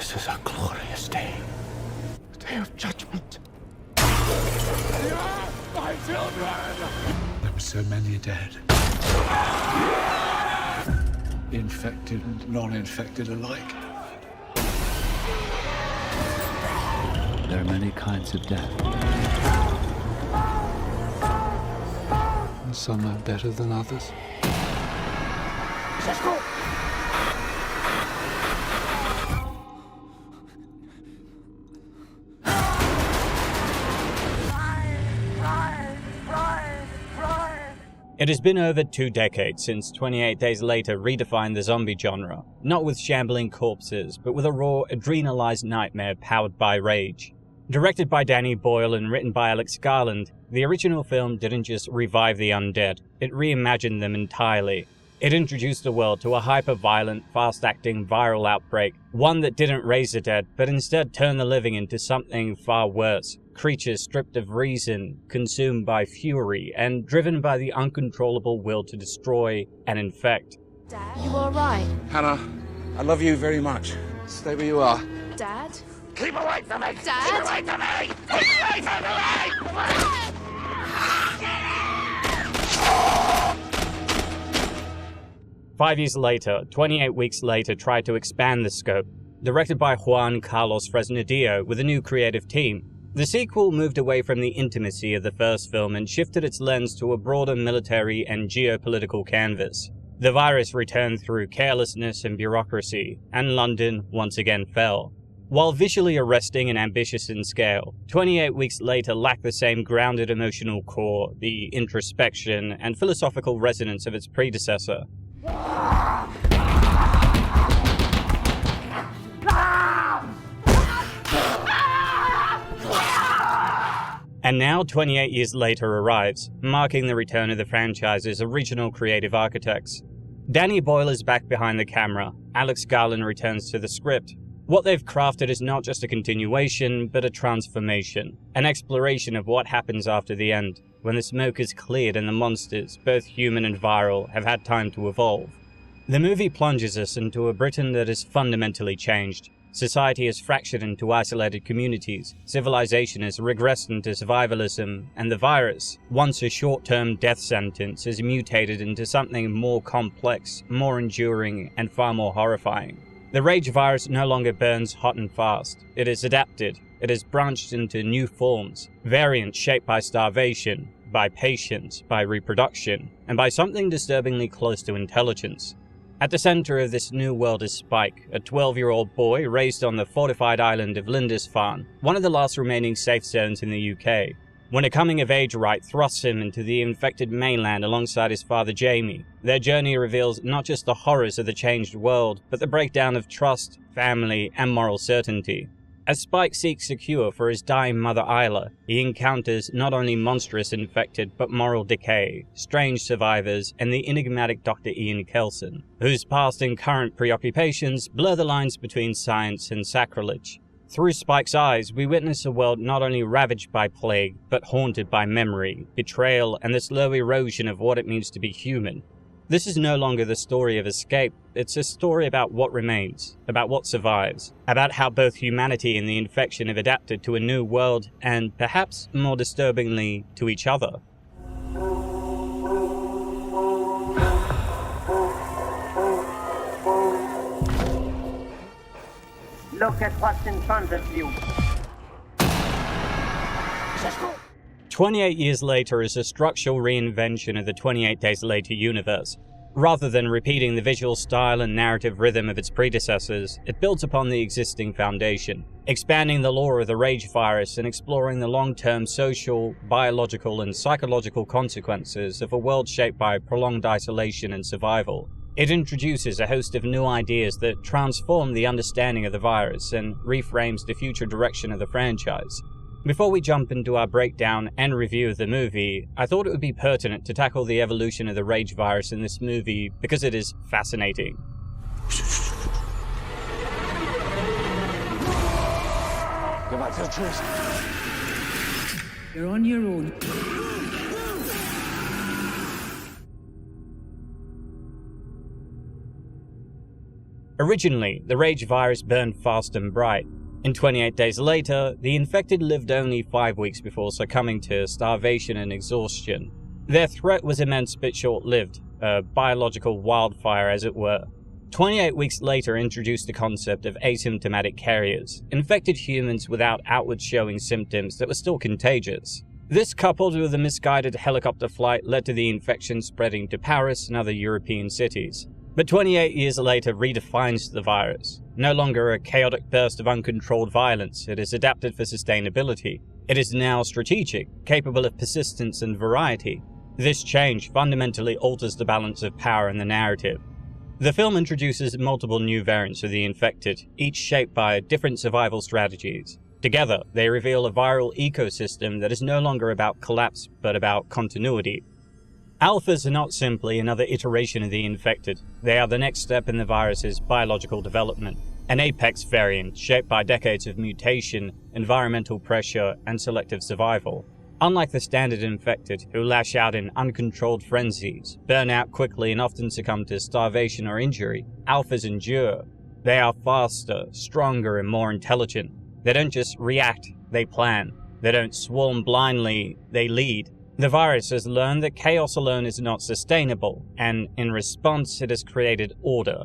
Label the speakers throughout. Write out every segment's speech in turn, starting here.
Speaker 1: This is a glorious day. A day of judgment. My children!
Speaker 2: There were so many dead. Infected and non-infected alike. There are many kinds of death. And some are better than others.
Speaker 1: Let's go!
Speaker 3: It has been over 2 decades since 28 Days Later redefined the zombie genre, not with shambling corpses, but with a raw, adrenalized nightmare powered by rage. Directed by Danny Boyle and written by Alex Garland, the original film didn't just revive the undead, it reimagined them entirely. It introduced the world to a hyper-violent, fast-acting viral outbreak, one that didn't raise the dead, but instead turned the living into something far worse. Creatures stripped of reason, consumed by fury, and driven by the uncontrollable will to destroy and infect.
Speaker 4: Dad, you alright?
Speaker 1: Hannah, I love you very much. Stay where you are.
Speaker 4: Dad?
Speaker 1: Keep away from me!
Speaker 4: Dad?
Speaker 1: Keep away from me! Keep away from me!
Speaker 4: Dad!
Speaker 3: 5 years later, 28 weeks later tried to expand the scope. Directed by Juan Carlos Fresnadillo with a new creative team, the sequel moved away from the intimacy of the first film and shifted its lens to a broader military and geopolitical canvas. The virus returned through carelessness and bureaucracy, and London once again fell. While visually arresting and ambitious in scale, 28 Weeks Later lacked the same grounded emotional core, the introspection, and philosophical resonance of its predecessor. And now, 28 years later arrives, marking the return of the franchise's original creative architects. Danny Boyle is back behind the camera, Alex Garland returns to the script. What they've crafted is not just a continuation, but a transformation, an exploration of what happens after the end, when the smoke is cleared and the monsters, both human and viral, have had time to evolve. The movie plunges us into a Britain that has fundamentally changed. Society is fractured into isolated communities, civilization has regressed into survivalism, and the virus, once a short-term death sentence, has mutated into something more complex, more enduring, and far more horrifying. The rage virus no longer burns hot and fast. It is adapted. It has branched into new forms, variants shaped by starvation, by patience, by reproduction, and by something disturbingly close to intelligence. At the center of this new world is Spike, a 12-year-old boy raised on the fortified island of Lindisfarne, one of the last remaining safe zones in the UK. When a coming-of-age rite thrusts him into the infected mainland alongside his father Jamie, their journey reveals not just the horrors of the changed world, but the breakdown of trust, family, and moral certainty. As Spike seeks a cure for his dying mother Isla, he encounters not only monstrous infected but moral decay, strange survivors, and the enigmatic Dr. Ian Kelson, whose past and current preoccupations blur the lines between science and sacrilege. Through Spike's eyes, we witness a world not only ravaged by plague, but haunted by memory, betrayal, and the slow erosion of what it means to be human. This is no longer the story of escape, it's a story about what remains, about what survives, about how both humanity and the infection have adapted to a new world, and perhaps, more disturbingly, to each other.
Speaker 5: Look at what's in front of you.
Speaker 3: 28 years later is a structural reinvention of the 28 Days Later universe. Rather than repeating the visual style and narrative rhythm of its predecessors, it builds upon the existing foundation, expanding the lore of the rage virus and exploring the long-term social, biological, and psychological consequences of a world shaped by prolonged isolation and survival. It introduces a host of new ideas that transform the understanding of the virus and reframes the future direction of the franchise. Before we jump into our breakdown and review of the movie, I thought it would be pertinent to tackle the evolution of the rage virus in this movie because it is fascinating.
Speaker 1: Go back to the trees.
Speaker 6: You're on your own.
Speaker 3: Originally, the rage virus burned fast and bright. And 28 days later, the infected lived only 5 weeks before succumbing to starvation and exhaustion. Their threat was immense but short-lived, a biological wildfire as it were. 28 weeks later introduced the concept of asymptomatic carriers, infected humans without outward showing symptoms that were still contagious. This, coupled with a misguided helicopter flight, led to the infection spreading to Paris and other European cities. But 28 years later redefines the virus. No longer a chaotic burst of uncontrolled violence, it is adapted for sustainability. It is now strategic, capable of persistence and variety. This change fundamentally alters the balance of power in the narrative. The film introduces multiple new variants of the infected, each shaped by different survival strategies. Together, they reveal a viral ecosystem that is no longer about collapse, but about continuity. Alphas are not simply another iteration of the infected. They are the next step in the virus's biological development, an apex variant shaped by decades of mutation, environmental pressure, and selective survival. Unlike the standard infected, who lash out in uncontrolled frenzies, burn out quickly and often succumb to starvation or injury, alphas endure. They are faster, stronger, and more intelligent. They don't just react, they plan. They don't swarm blindly, they lead. The virus has learned that chaos alone is not sustainable, and in response it has created order.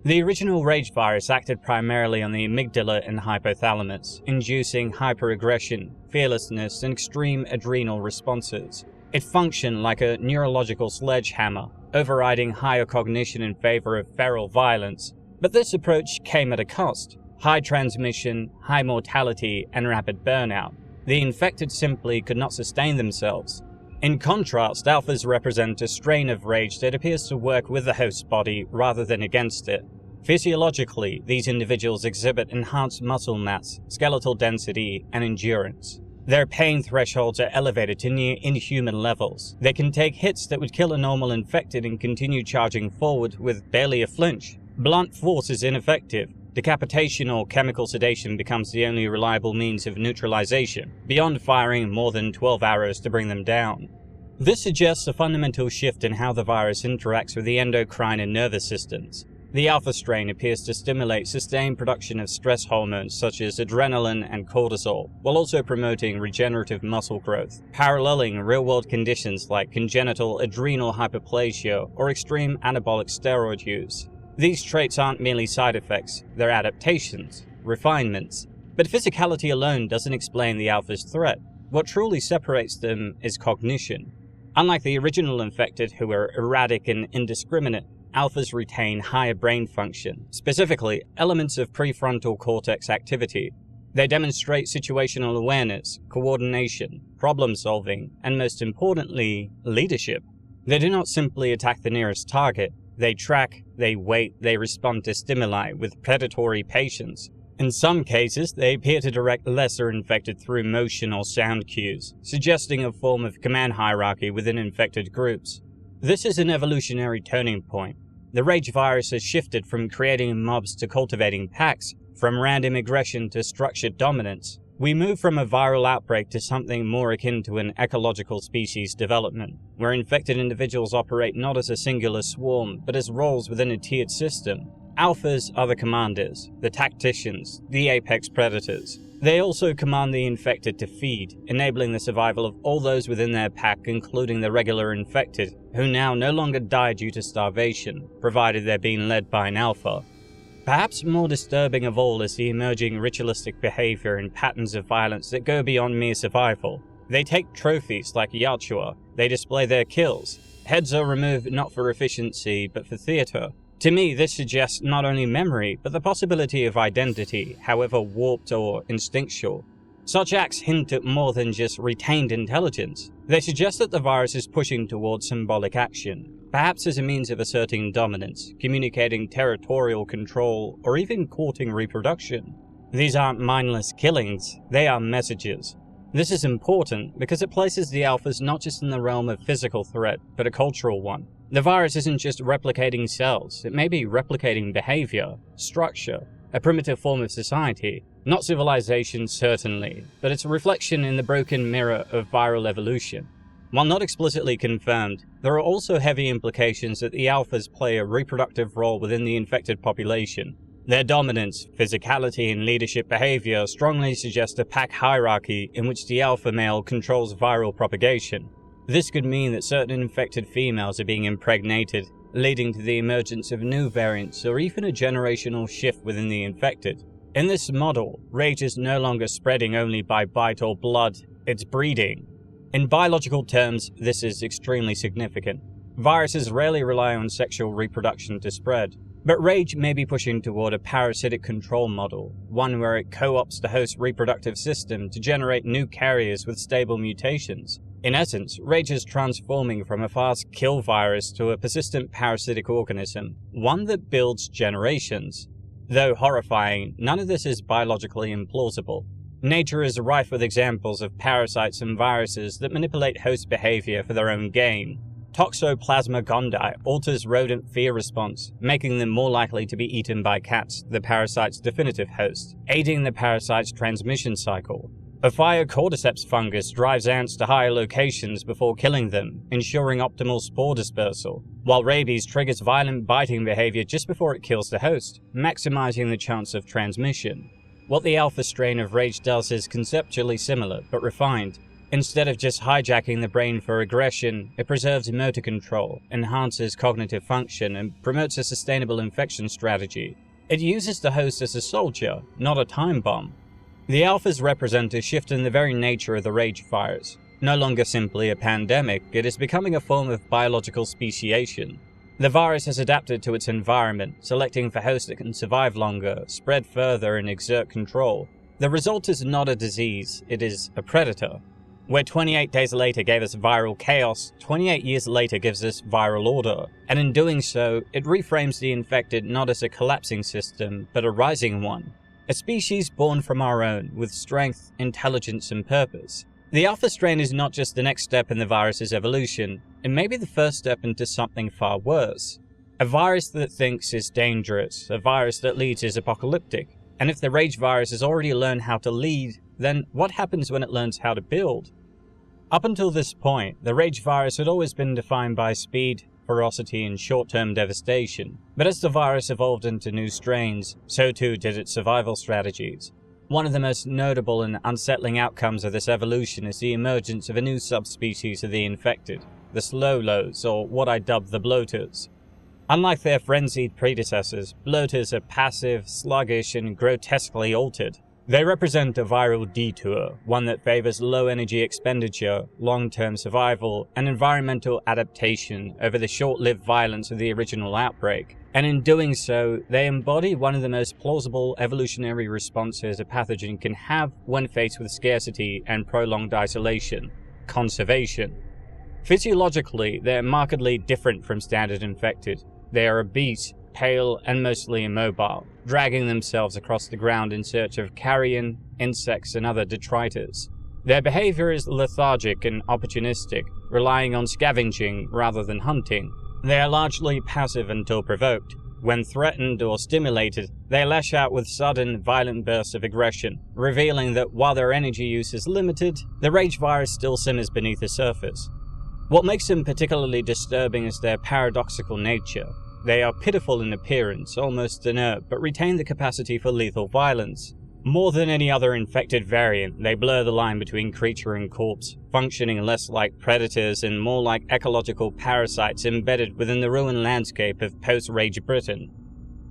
Speaker 3: The original rage virus acted primarily on the amygdala and hypothalamus, inducing hyperaggression, fearlessness, and extreme adrenal responses. It functioned like a neurological sledgehammer, overriding higher cognition in favor of feral violence. But this approach came at a cost: high transmission, high mortality, and rapid burnout. The infected simply could not sustain themselves. In contrast, alphas represent a strain of rage that appears to work with the host body rather than against it. Physiologically, these individuals exhibit enhanced muscle mass, skeletal density, and endurance. Their pain thresholds are elevated to near inhuman levels. They can take hits that would kill a normal infected and continue charging forward with barely a flinch. Blunt force is ineffective. Decapitation or chemical sedation becomes the only reliable means of neutralization, beyond firing more than 12 arrows to bring them down. This suggests a fundamental shift in how the virus interacts with the endocrine and nervous systems. The alpha strain appears to stimulate sustained production of stress hormones such as adrenaline and cortisol, while also promoting regenerative muscle growth, paralleling real-world conditions like congenital adrenal hyperplasia or extreme anabolic steroid use. These traits aren't merely side effects, they're adaptations, refinements. But physicality alone doesn't explain the alpha's threat. What truly separates them is cognition. Unlike the original infected, who were erratic and indiscriminate, alphas retain higher brain function, specifically elements of prefrontal cortex activity. They demonstrate situational awareness, coordination, problem-solving, and most importantly, leadership. They do not simply attack the nearest target. They track, they wait, they respond to stimuli with predatory patience. In some cases, they appear to direct lesser infected through motion or sound cues, suggesting a form of command hierarchy within infected groups. This is an evolutionary turning point. The rage virus has shifted from creating mobs to cultivating packs, from random aggression to structured dominance. We move from a viral outbreak to something more akin to an ecological species development, where infected individuals operate not as a singular swarm, but as roles within a tiered system. Alphas are the commanders, the tacticians, the apex predators. They also command the infected to feed, enabling the survival of all those within their pack, including the regular infected, who now no longer die due to starvation, provided they're being led by an alpha. Perhaps more disturbing of all is the emerging ritualistic behavior and patterns of violence that go beyond mere survival. They take trophies like Yachua, they display their kills. Heads are removed not for efficiency, but for theater. To me, this suggests not only memory, but the possibility of identity, however warped or instinctual. Such acts hint at more than just retained intelligence. They suggest that the virus is pushing towards symbolic action, perhaps as a means of asserting dominance, communicating territorial control, or even courting reproduction. These aren't mindless killings, they are messages. This is important because it places the alphas not just in the realm of physical threat, but a cultural one. The virus isn't just replicating cells, it may be replicating behavior, structure, a primitive form of society. Not civilization, certainly, but it's a reflection in the broken mirror of viral evolution. While not explicitly confirmed, there are also heavy implications that the alphas play a reproductive role within the infected population. Their dominance, physicality, and leadership behavior strongly suggest a pack hierarchy in which the alpha male controls viral propagation. This could mean that certain infected females are being impregnated, leading to the emergence of new variants or even a generational shift within the infected. In this model, rage is no longer spreading only by bite or blood, it's breeding. In biological terms, this is extremely significant. Viruses rarely rely on sexual reproduction to spread, but rage may be pushing toward a parasitic control model, one where it co-opts the host's reproductive system to generate new carriers with stable mutations. In essence, rage is transforming from a fast kill virus to a persistent parasitic organism, one that builds generations. Though horrifying, none of this is biologically implausible. Nature is rife with examples of parasites and viruses that manipulate host behavior for their own gain. Toxoplasma gondii alters rodent fear response, making them more likely to be eaten by cats, the parasite's definitive host, aiding the parasite's transmission cycle. A Cordyceps fungus drives ants to higher locations before killing them, ensuring optimal spore dispersal, while rabies triggers violent biting behavior just before it kills the host, maximizing the chance of transmission. What the alpha strain of rage does is conceptually similar, but refined. Instead of just hijacking the brain for aggression, it preserves motor control, enhances cognitive function, and promotes a sustainable infection strategy. It uses the host as a soldier, not a time bomb. The alphas represent a shift in the very nature of the rage virus. No longer simply a pandemic, it is becoming a form of biological speciation. The virus has adapted to its environment, selecting for hosts that can survive longer, spread further, and exert control. The result is not a disease, it is a predator. Where 28 days later gave us viral chaos, 28 years later gives us viral order. And in doing so, it reframes the infected not as a collapsing system, but a rising one. A species born from our own, with strength, intelligence, and purpose. The alpha strain is not just the next step in the virus's evolution, it may be the first step into something far worse. A virus that thinks is dangerous, a virus that leads is apocalyptic. And if the rage virus has already learned how to lead, then what happens when it learns how to build? Up until this point, the rage virus had always been defined by speed, ferocity, and short-term devastation. But as the virus evolved into new strains, so too did its survival strategies. One of the most notable and unsettling outcomes of this evolution is the emergence of a new subspecies of the infected, the slow-lows, or what I dub the bloaters. Unlike their frenzied predecessors, bloaters are passive, sluggish, and grotesquely altered. They represent a viral detour, one that favors low-energy expenditure, long-term survival, and environmental adaptation over the short-lived violence of the original outbreak. And in doing so, they embody one of the most plausible evolutionary responses a pathogen can have when faced with scarcity and prolonged isolation: conservation. Physiologically, they are markedly different from standard infected. They are obese, pale, and mostly immobile, dragging themselves across the ground in search of carrion, insects, and other detritus. Their behavior is lethargic and opportunistic, relying on scavenging rather than hunting. They are largely passive until provoked. When threatened or stimulated, they lash out with sudden, violent bursts of aggression, revealing that while their energy use is limited, the rage virus still simmers beneath the surface. What makes them particularly disturbing is their paradoxical nature. They are pitiful in appearance, almost inert, but retain the capacity for lethal violence. More than any other infected variant, they blur the line between creature and corpse, functioning less like predators and more like ecological parasites embedded within the ruined landscape of post-rage Britain.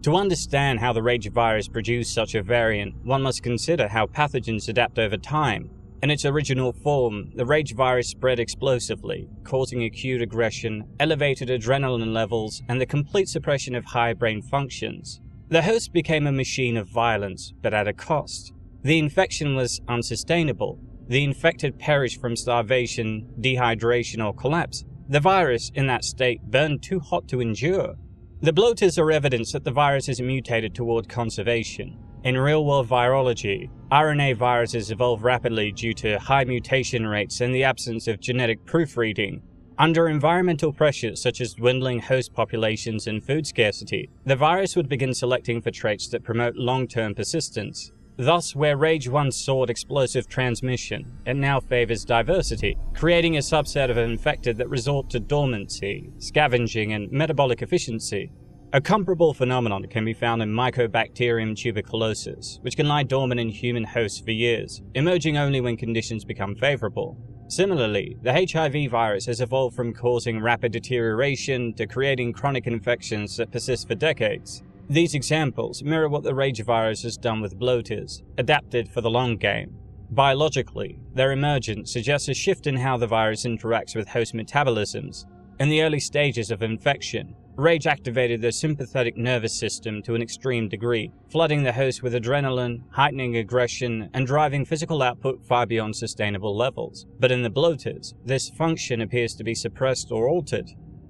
Speaker 3: To understand how the rage virus produced such a variant, one must consider how pathogens adapt over time. In its original form, the rage virus spread explosively, causing acute aggression, elevated adrenaline levels, and the complete suppression of high brain functions. The host became a machine of violence, but at a cost. The infection was unsustainable. The infected perished from starvation, dehydration, or collapse. The virus, in that state, burned too hot to endure. The bloaters are evidence that the virus is mutated toward conservation. In real-world virology, RNA viruses evolve rapidly due to high mutation rates and the absence of genetic proofreading. Under environmental pressures such as dwindling host populations and food scarcity, the virus would begin selecting for traits that promote long-term persistence. Thus, where rage once sought explosive transmission, it now favors diversity, creating a subset of infected that resort to dormancy, scavenging, and metabolic efficiency. A comparable phenomenon can be found in Mycobacterium tuberculosis, which can lie dormant in human hosts for years, emerging only when conditions become favorable. Similarly, the HIV virus has evolved from causing rapid deterioration to creating chronic infections that persist for decades. These examples mirror what the rage virus has done with bloaters, adapted for the long game. Biologically, their emergence suggests a shift in how the virus interacts with host metabolisms. In the early stages of infection, rage activated the sympathetic nervous system to an extreme degree, flooding the host with adrenaline, heightening aggression, and driving physical output far beyond sustainable levels. But in the bloaters, this function appears to be suppressed or altered.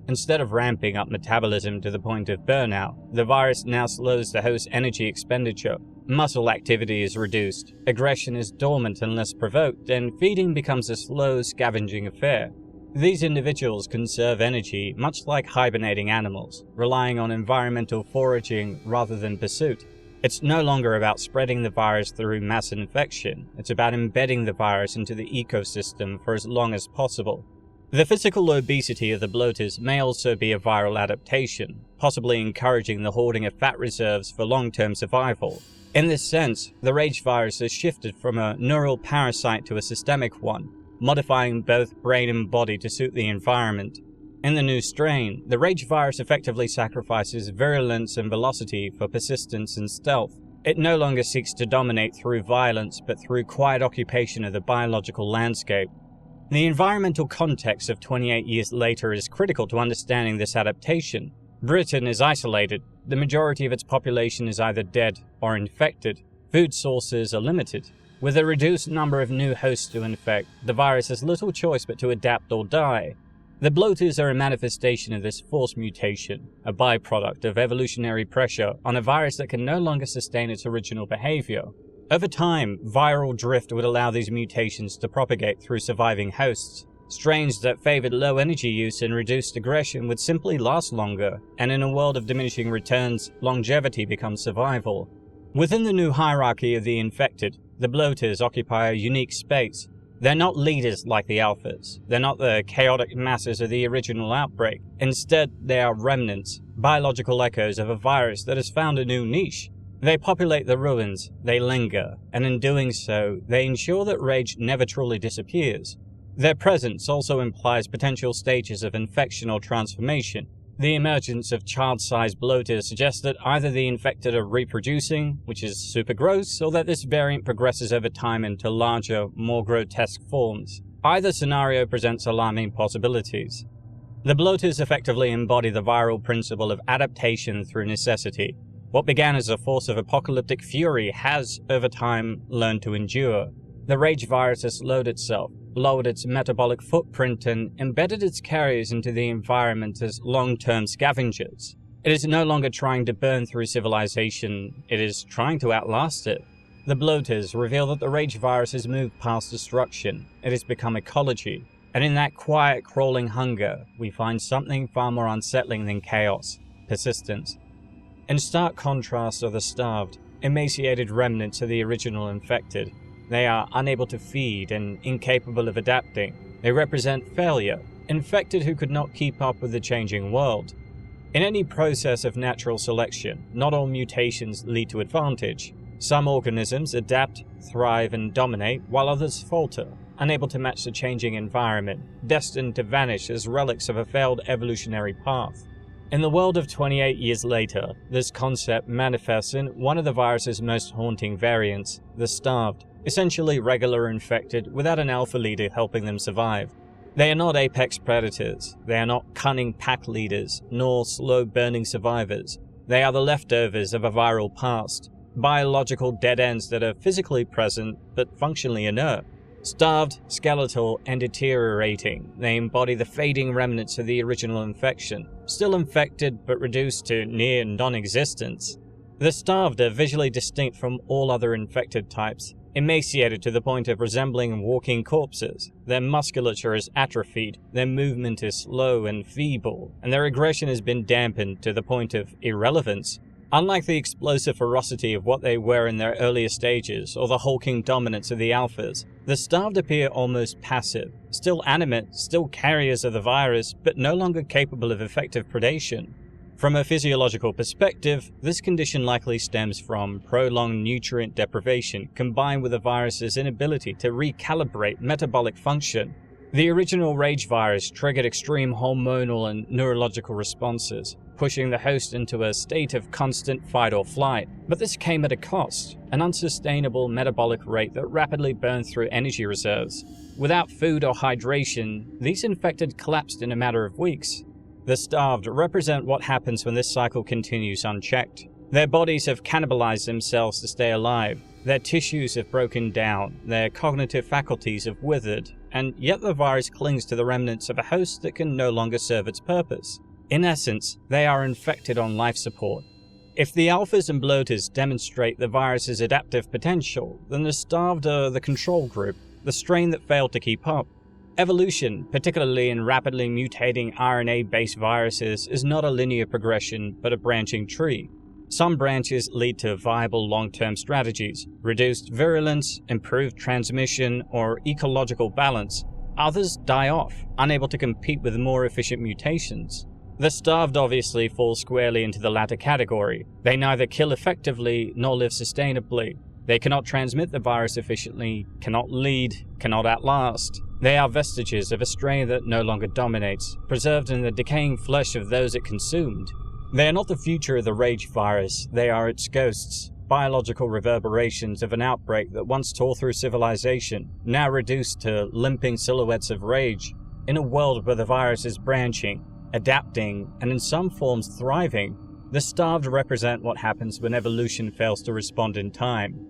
Speaker 3: Instead of ramping up metabolism to the point of burnout, the virus now slows the host's energy expenditure. Muscle activity is reduced, aggression is dormant unless provoked, and feeding becomes a slow, scavenging affair. These individuals conserve energy much like hibernating animals, relying on environmental foraging rather than pursuit. It's no longer about spreading the virus through mass infection, it's about embedding the virus into the ecosystem for as long as possible. The physical obesity of the bloaters may also be a viral adaptation, possibly encouraging the hoarding of fat reserves for long-term survival. In this sense, the rage virus has shifted from a neural parasite to a systemic one, modifying both brain and body to suit the environment. In the new strain, the rage virus effectively sacrifices virulence and velocity for persistence and stealth. It no longer seeks to dominate through violence, but through quiet occupation of the biological landscape. The environmental context of 28 years later is critical to understanding this adaptation. Britain is isolated. The majority of its population is either dead or infected. Food sources are limited. With a reduced number of new hosts to infect, the virus has little choice but to adapt or die. The bloaters are a manifestation of this forced mutation, a byproduct of evolutionary pressure on a virus that can no longer sustain its original behavior. Over time, viral drift would allow these mutations to propagate through surviving hosts. Strains that favored low energy use and reduced aggression would simply last longer, and in a world of diminishing returns, longevity becomes survival. Within the new hierarchy of the infected, the bloaters occupy a unique space. They're not leaders like the alphas. They're not the chaotic masses of the original outbreak. Instead, they are remnants, biological echoes of a virus that has found a new niche. They populate the ruins, they linger, and in doing so, they ensure that rage never truly disappears. Their presence also implies potential stages of infection or transformation. The emergence of child-sized bloaters suggests that either the infected are reproducing, which is super gross, or that this variant progresses over time into larger, more grotesque forms. Either scenario presents alarming possibilities. The bloaters effectively embody the viral principle of adaptation through necessity. What began as a force of apocalyptic fury has, over time, learned to endure. The rage virus has slowed itself, lowered its metabolic footprint, and embedded its carriers into the environment as long-term scavengers. It is no longer trying to burn through civilization, it is trying to outlast it. The bloaters reveal that the rage virus has moved past destruction, it has become ecology, and in that quiet, crawling hunger, we find something far more unsettling than chaos: persistence. In stark contrast are the starved, emaciated remnants of the original infected. They are unable to feed and incapable of adapting. They represent failure, infected who could not keep up with the changing world. In any process of natural selection, not all mutations lead to advantage. Some organisms adapt, thrive, and dominate, while others falter, unable to match the changing environment, destined to vanish as relics of a failed evolutionary path. In the world of 28 years later, this concept manifests in one of the virus's most haunting variants, the starved, essentially regular infected without an alpha leader helping them survive. They are not apex predators, they are not cunning pack leaders, nor slow-burning survivors. They are the leftovers of a viral past, biological dead ends that are physically present but functionally inert. Starved, skeletal, and deteriorating, they embody the fading remnants of the original infection, still infected but reduced to near non-existence. The starved are visually distinct from all other infected types, emaciated to the point of resembling walking corpses. Their musculature is atrophied, their movement is slow and feeble, and their aggression has been dampened to the point of irrelevance. Unlike the explosive ferocity of what they were in their earlier stages, or the hulking dominance of the alphas, the starved appear almost passive, still animate, still carriers of the virus, but no longer capable of effective predation. From a physiological perspective, this condition likely stems from prolonged nutrient deprivation combined with the virus's inability to recalibrate metabolic function. The original rage virus triggered extreme hormonal and neurological responses, pushing the host into a state of constant fight or flight. But this came at a cost, an unsustainable metabolic rate that rapidly burned through energy reserves. Without food or hydration, these infected collapsed in a matter of weeks. The starved represent what happens when this cycle continues unchecked. Their bodies have cannibalized themselves to stay alive. Their tissues have broken down, their cognitive faculties have withered, and yet the virus clings to the remnants of a host that can no longer serve its purpose. In essence, they are infected on life support. If the alphas and bloaters demonstrate the virus's adaptive potential, then the starved are the control group, the strain that failed to keep up. Evolution, particularly in rapidly mutating RNA-based viruses, is not a linear progression, but a branching tree. Some branches lead to viable long-term strategies, reduced virulence, improved transmission, or ecological balance. Others die off, unable to compete with more efficient mutations. The starved obviously fall squarely into the latter category. They neither kill effectively nor live sustainably. They cannot transmit the virus efficiently, cannot lead, cannot outlast. They are vestiges of a strain that no longer dominates, preserved in the decaying flesh of those it consumed. They are not the future of the rage virus, they are its ghosts, biological reverberations of an outbreak that once tore through civilization, now reduced to limping silhouettes of rage. In a world where the virus is branching, adapting, and in some forms thriving, the starved represent what happens when evolution fails to respond in time.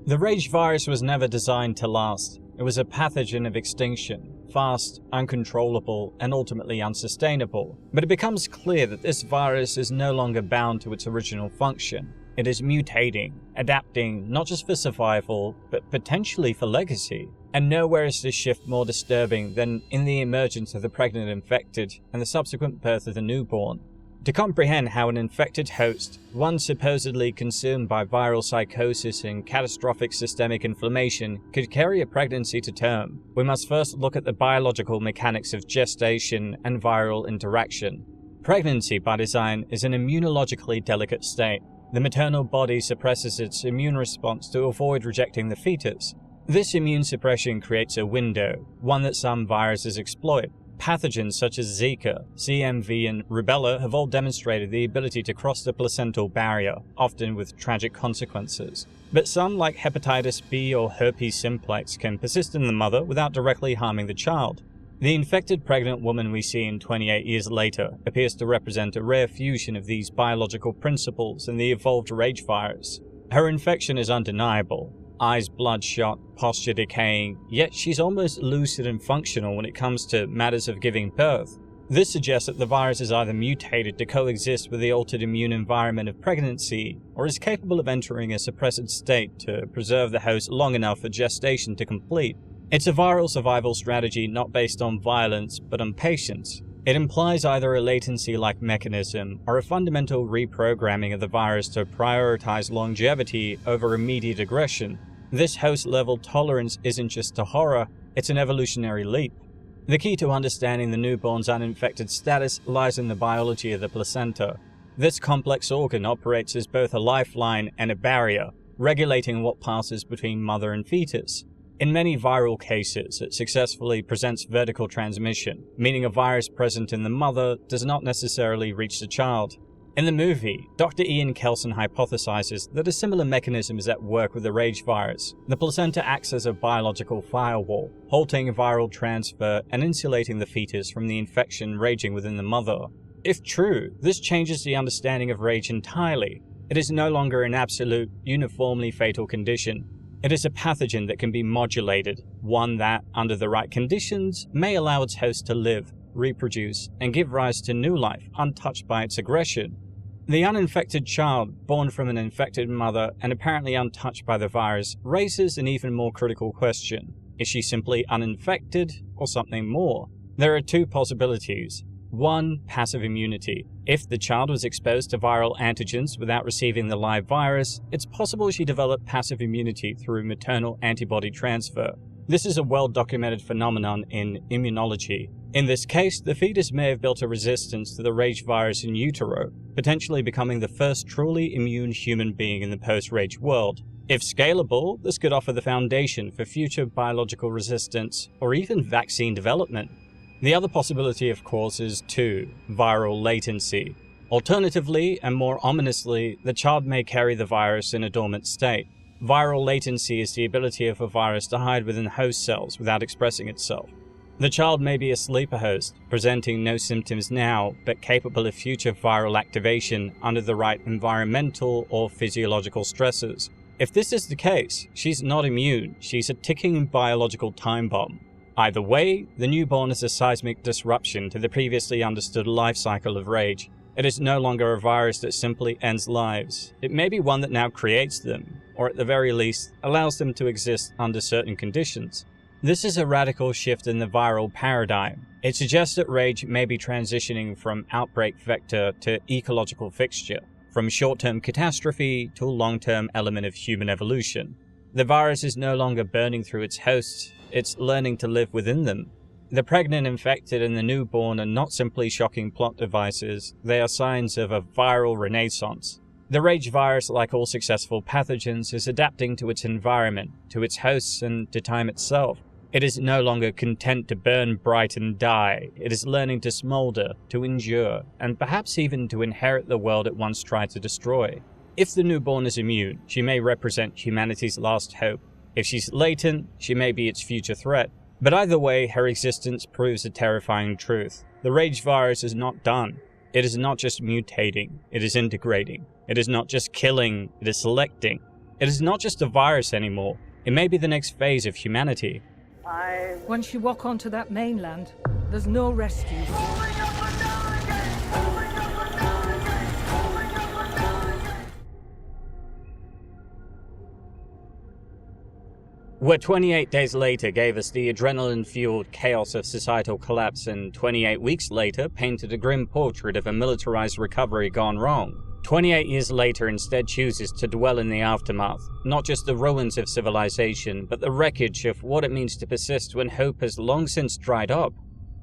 Speaker 3: The rage virus was never designed to last. It was a pathogen of extinction, fast, uncontrollable, and ultimately unsustainable. But it becomes clear that this virus is no longer bound to its original function. It is mutating, adapting not just for survival, but potentially for legacy. And nowhere is this shift more disturbing than in the emergence of the pregnant infected and the subsequent birth of the newborn. To comprehend how an infected host, one supposedly consumed by viral psychosis and catastrophic systemic inflammation, could carry a pregnancy to term, we must first look at the biological mechanics of gestation and viral interaction. Pregnancy, by design, is an immunologically delicate state. The maternal body suppresses its immune response to avoid rejecting the fetus. This immune suppression creates a window, one that some viruses exploit. Pathogens such as Zika, CMV, and rubella have all demonstrated the ability to cross the placental barrier, often with tragic consequences. But some, like hepatitis B or herpes simplex, can persist in the mother without directly harming the child. The infected pregnant woman we see in 28 years later appears to represent a rare fusion of these biological principles and the evolved rage virus. Her infection is undeniable. Eyes bloodshot, posture decaying, yet she's almost lucid and functional when it comes to matters of giving birth. This suggests that the virus is either mutated to coexist with the altered immune environment of pregnancy, or is capable of entering a suppressed state to preserve the host long enough for gestation to complete. It's a viral survival strategy not based on violence, but on patience. It implies either a latency-like mechanism or a fundamental reprogramming of the virus to prioritize longevity over immediate aggression. This host-level tolerance isn't just a horror, it's an evolutionary leap. The key to understanding the newborn's uninfected status lies in the biology of the placenta. This complex organ operates as both a lifeline and a barrier, regulating what passes between mother and fetus. In many viral cases, it successfully presents vertical transmission, meaning a virus present in the mother does not necessarily reach the child. In the movie, Dr. Ian Kelson hypothesizes that a similar mechanism is at work with the rage virus. The placenta acts as a biological firewall, halting viral transfer and insulating the fetus from the infection raging within the mother. If true, this changes the understanding of rage entirely. It is no longer an absolute, uniformly fatal condition. It is a pathogen that can be modulated, one that, under the right conditions, may allow its host to live, reproduce, and give rise to new life, untouched by its aggression. The uninfected child, born from an infected mother and apparently untouched by the virus, raises an even more critical question. Is she simply uninfected, or something more? There are two possibilities. 1. Passive immunity. If the child was exposed to viral antigens without receiving the live virus, it's possible she developed passive immunity through maternal antibody transfer. This is a well-documented phenomenon in immunology. In this case, the fetus may have built a resistance to the rage virus in utero, potentially becoming the first truly immune human being in the post-rage world. If scalable, this could offer the foundation for future biological resistance or even vaccine development. The other possibility, of course, is 2. Viral latency. Alternatively, and more ominously, the child may carry the virus in a dormant state. Viral latency is the ability of a virus to hide within host cells without expressing itself. The child may be a sleeper host, presenting no symptoms now, but capable of future viral activation under the right environmental or physiological stresses. If this is the case, she's not immune, she's a ticking biological time bomb. Either way, the newborn is a seismic disruption to the previously understood life cycle of rage. It is no longer a virus that simply ends lives. It may be one that now creates them, or at the very least, allows them to exist under certain conditions. This is a radical shift in the viral paradigm. It suggests that rage may be transitioning from outbreak vector to ecological fixture, from short-term catastrophe to a long-term element of human evolution. The virus is no longer burning through its hosts, it's learning to live within them. The pregnant, infected, and the newborn are not simply shocking plot devices, they are signs of a viral renaissance. The rage virus, like all successful pathogens, is adapting to its environment, to its hosts, and to time itself. It is no longer content to burn bright and die. It is learning to smolder, to endure, and perhaps even to inherit the world it once tried to destroy. If the newborn is immune, she may represent humanity's last hope. If she's latent, she may be its future threat. But either way, her existence proves a terrifying truth. The rage virus is not done. It is not just mutating, it is integrating. It is not just killing, it is selecting. It is not just a virus anymore. It may be the next phase of humanity.
Speaker 4: Once you walk onto that mainland, there's no rescue.
Speaker 3: Where 28 days later gave us the adrenaline-fueled chaos of societal collapse and 28 weeks later painted a grim portrait of a militarized recovery gone wrong, 28 years later instead chooses to dwell in the aftermath, not just the ruins of civilization, but the wreckage of what it means to persist when hope has long since dried up.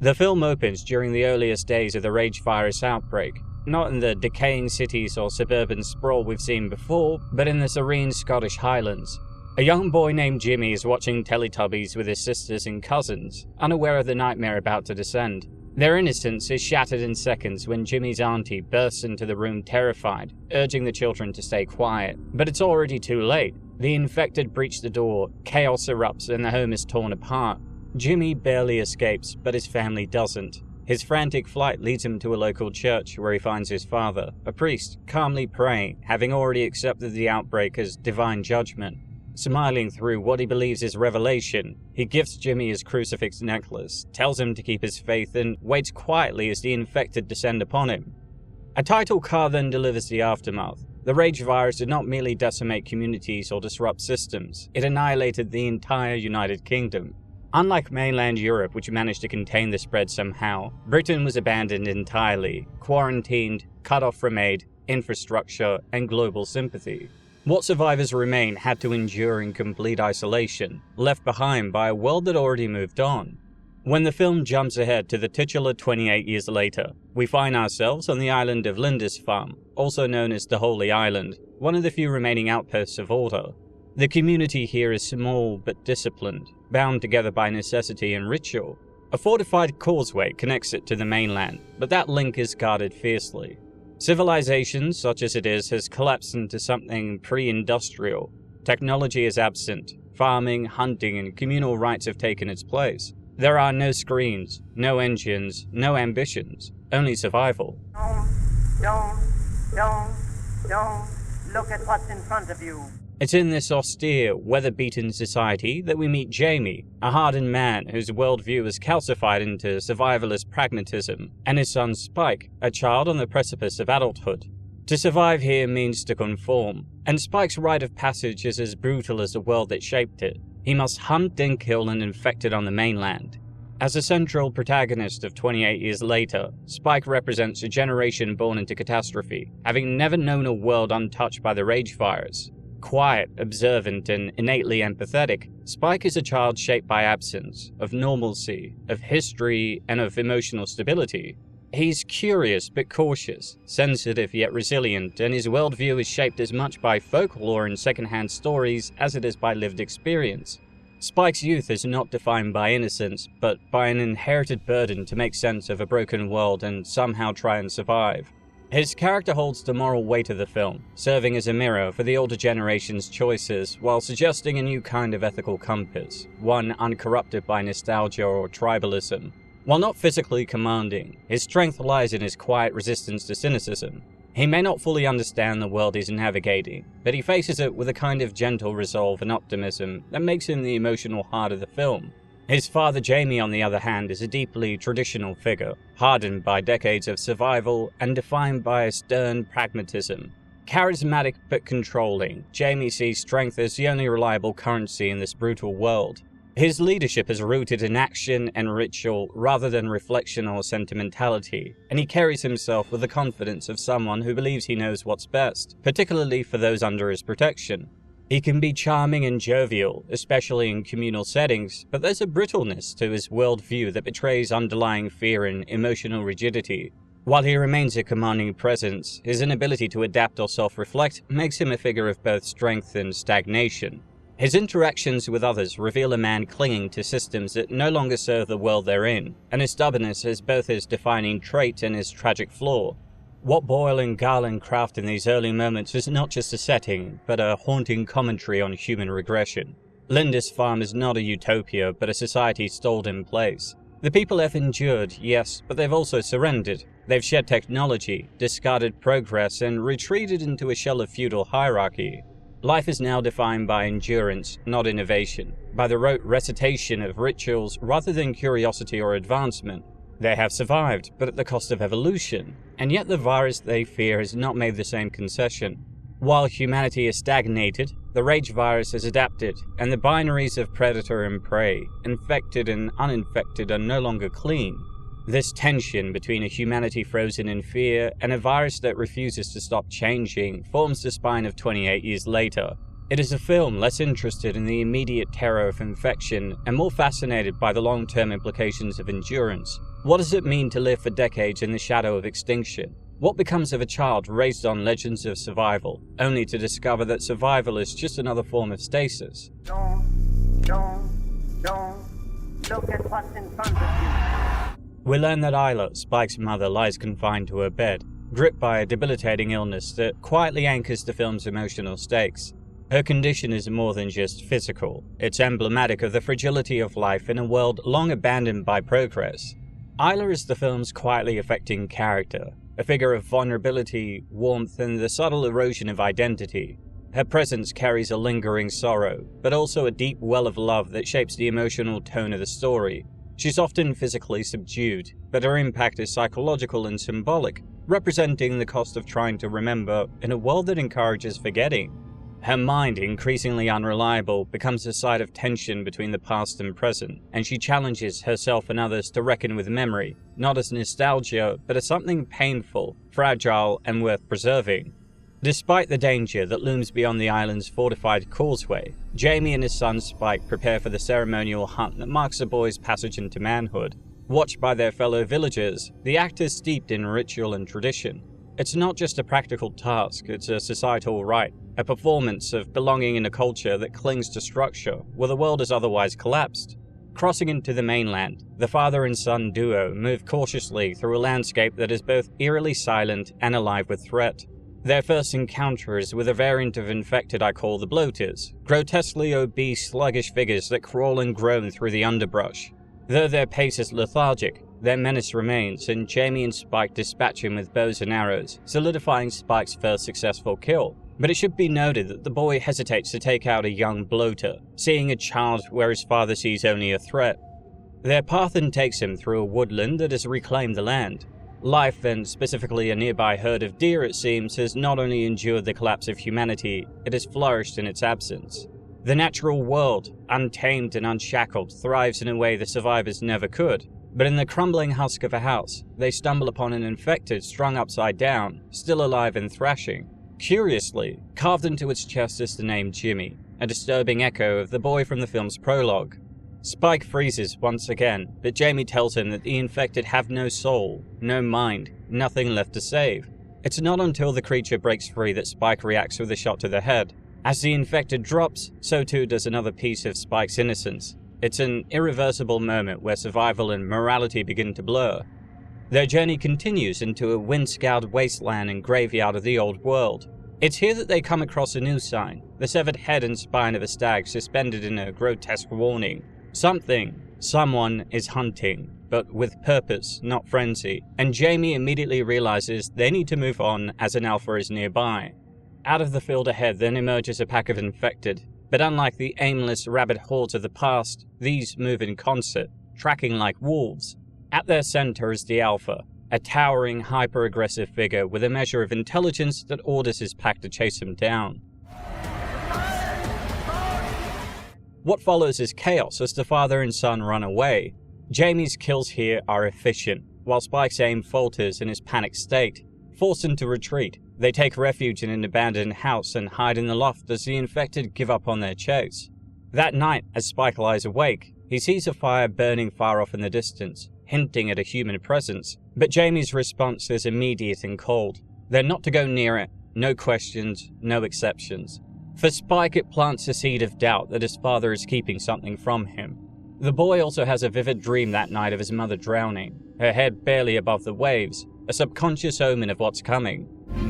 Speaker 3: The film opens during the earliest days of the rage virus outbreak, not in the decaying cities or suburban sprawl we've seen before, but in the serene Scottish Highlands. A young boy named Jimmy is watching Teletubbies with his sisters and cousins, unaware of the nightmare about to descend. Their innocence is shattered in seconds when Jimmy's auntie bursts into the room terrified, urging the children to stay quiet. But it's already too late. The infected breach the door, chaos erupts, and the home is torn apart. Jimmy barely escapes, but his family doesn't. His frantic flight leads him to a local church where he finds his father, a priest, calmly praying, having already accepted the outbreak as divine judgment. Smiling through what he believes is revelation, he gifts Jimmy his crucifix necklace, tells him to keep his faith, and waits quietly as the infected descend upon him. A title car then delivers the aftermath. The rage virus did not merely decimate communities or disrupt systems, it annihilated the entire United Kingdom. Unlike mainland Europe, which managed to contain the spread somehow, Britain was abandoned entirely, quarantined, cut off from aid, infrastructure, and global sympathy. What survivors remain had to endure in complete isolation, left behind by a world that already moved on. When the film jumps ahead to the titular 28 years later, we find ourselves on the island of Lindisfarne, also known as the Holy Island, one of the few remaining outposts of order. The community here is small but disciplined, bound together by necessity and ritual. A fortified causeway connects it to the mainland, but that link is guarded fiercely. Civilization, such as it is, has collapsed into something pre-industrial. Technology is absent. Farming, hunting, and communal rights have taken its place. There are no screens, no engines, no ambitions, only survival.
Speaker 5: Don't look at what's in front of you.
Speaker 3: It's in this austere, weather-beaten society that we meet Jamie, a hardened man whose worldview is calcified into survivalist pragmatism, and his son Spike, a child on the precipice of adulthood. To survive here means to conform, and Spike's rite of passage is as brutal as the world that shaped it. He must hunt and kill an infected on the mainland. As a central protagonist of 28 Years Later, Spike represents a generation born into catastrophe, having never known a world untouched by the rage virus. Quiet, observant, and innately empathetic, Spike is a child shaped by absence, of normalcy, of history, and of emotional stability. He's curious but cautious, sensitive yet resilient, and his worldview is shaped as much by folklore and secondhand stories as it is by lived experience. Spike's youth is not defined by innocence, but by an inherited burden to make sense of a broken world and somehow try and survive. His character holds the moral weight of the film, serving as a mirror for the older generation's choices while suggesting a new kind of ethical compass, one uncorrupted by nostalgia or tribalism. While not physically commanding, his strength lies in his quiet resistance to cynicism. He may not fully understand the world he's navigating, but he faces it with a kind of gentle resolve and optimism that makes him the emotional heart of the film. His father Jamie, on the other hand, is a deeply traditional figure, hardened by decades of survival and defined by a stern pragmatism. Charismatic but controlling, Jamie sees strength as the only reliable currency in this brutal world. His leadership is rooted in action and ritual rather than reflection or sentimentality, and he carries himself with the confidence of someone who believes he knows what's best, particularly for those under his protection. He can be charming and jovial, especially in communal settings, but there's a brittleness to his worldview that betrays underlying fear and emotional rigidity. While he remains a commanding presence, his inability to adapt or self-reflect makes him a figure of both strength and stagnation. His interactions with others reveal a man clinging to systems that no longer serve the world they're in, and his stubbornness is both his defining trait and his tragic flaw. What Boyle and Garland craft in these early moments is not just a setting, but a haunting commentary on human regression. Linda's farm is not a utopia, but a society stalled in place. The people have endured, yes, but they've also surrendered. They've shed technology, discarded progress, and retreated into a shell of feudal hierarchy. Life is now defined by endurance, not innovation, by the rote recitation of rituals rather than curiosity or advancement. They have survived, but at the cost of evolution, and yet the virus they fear has not made the same concession. While humanity has stagnated, the rage virus has adapted, and the binaries of predator and prey, infected and uninfected, are no longer clean. This tension between a humanity frozen in fear and a virus that refuses to stop changing forms the spine of 28 Years Later. It is a film less interested in the immediate terror of infection and more fascinated by the long-term implications of endurance. What does it mean to live for decades in the shadow of extinction? What becomes of a child raised on legends of survival, only to discover that survival is just another form of stasis?
Speaker 5: Don't look at what's in front of you.
Speaker 3: We learn that Isla, Spike's mother, lies confined to her bed, gripped by a debilitating illness that quietly anchors the film's emotional stakes. Her condition is more than just physical. It's emblematic of the fragility of life in a world long abandoned by progress. Isla is the film's quietly affecting character, a figure of vulnerability, warmth, and the subtle erosion of identity. Her presence carries a lingering sorrow, but also a deep well of love that shapes the emotional tone of the story. She's often physically subdued, but her impact is psychological and symbolic, representing the cost of trying to remember in a world that encourages forgetting. Her mind, increasingly unreliable, becomes a site of tension between the past and present, and she challenges herself and others to reckon with memory, not as nostalgia, but as something painful, fragile, and worth preserving. Despite the danger that looms beyond the island's fortified causeway, Jamie and his son Spike prepare for the ceremonial hunt that marks the boys' passage into manhood. Watched by their fellow villagers, the act is steeped in ritual and tradition. It's not just a practical task, it's a societal rite, a performance of belonging in a culture that clings to structure where the world has otherwise collapsed. Crossing into the mainland, the father and son duo move cautiously through a landscape that is both eerily silent and alive with threat. Their first encounter is with a variant of infected I call the bloaters, grotesquely obese, sluggish figures that crawl and groan through the underbrush. Though their pace is lethargic, their menace remains, and Jamie and Spike dispatch him with bows and arrows, solidifying Spike's first successful kill. But it should be noted that the boy hesitates to take out a young bloater, seeing a child where his father sees only a threat. Their path then takes him through a woodland that has reclaimed the land. Life, and specifically a nearby herd of deer it seems, has not only endured the collapse of humanity, it has flourished in its absence. The natural world, untamed and unshackled, thrives in a way the survivors never could. But in the crumbling husk of a house, they stumble upon an infected strung upside down, still alive and thrashing. Curiously, carved into its chest is the name Jimmy, a disturbing echo of the boy from the film's prologue. Spike freezes once again, but Jamie tells him that the infected have no soul, no mind, nothing left to save. It's not until the creature breaks free that Spike reacts with a shot to the head. As the infected drops, so too does another piece of Spike's innocence. It's an irreversible moment where survival and morality begin to blur. Their journey continues into a wind-scoured wasteland and graveyard of the old world. It's here that they come across a new sign, the severed head and spine of a stag suspended in a grotesque warning. Someone is hunting, but with purpose, not frenzy, and Jamie immediately realizes they need to move on as an alpha is nearby. Out of the field ahead then emerges a pack of infected, but unlike the aimless rabid hordes of the past, these move in concert, tracking like wolves. At their center is the alpha, a towering, hyper-aggressive figure with a measure of intelligence that orders his pack to chase him down. What follows is chaos as the father and son run away. Jamie's kills here are efficient, while Spike's aim falters in his panicked state. Forced into retreat, they take refuge in an abandoned house and hide in the loft as the infected give up on their chase. That night, as Spike lies awake, he sees a fire burning far off in the distance, hinting at a human presence, but Jamie's response is immediate and cold. They're not to go near it, no questions, no exceptions. For Spike, it plants a seed of doubt that his father is keeping something from him. The boy also has a vivid dream that night of his mother drowning, her head barely above the waves, a subconscious omen of what's coming.